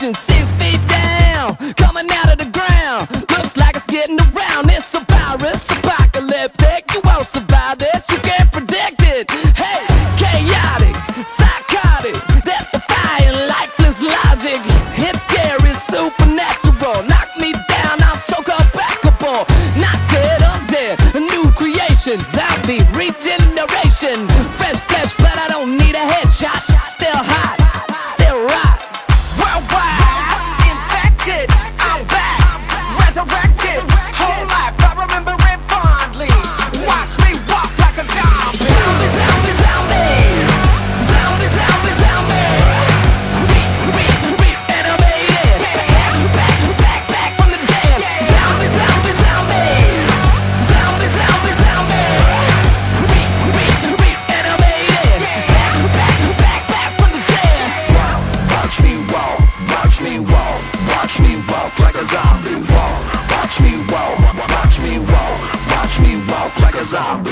mutation, 6 feet down, coming out of the ground. Looks like it's getting around. It's a virus, apocalyptic. You won't survive this, you can't predict it. Hey, chaotic, psychotic, death-defying, lifeless logic. It's scary, supernatural. Knock me down, I'm so unbackable. Not dead, undead, a new creation. Zombie regeneration. Fresh flesh, but I don't need a headshot. Still hot, still rock. Worldwide, infected, I'm back, resurrected. Whole life, I remember it fondly. Watch me walk like a zombie. Zombie, zombie, zombie. Zombie, zombie, zombie. Reanimated. Back from the dead. Zombie, zombie, zombie. Zombie, zombie, zombie. Reanimated. Back from the dead. Watch me walk, watch me walk, watch me walk like a zombie walk. Watch me walk, watch me walk, watch me walk like a zombie.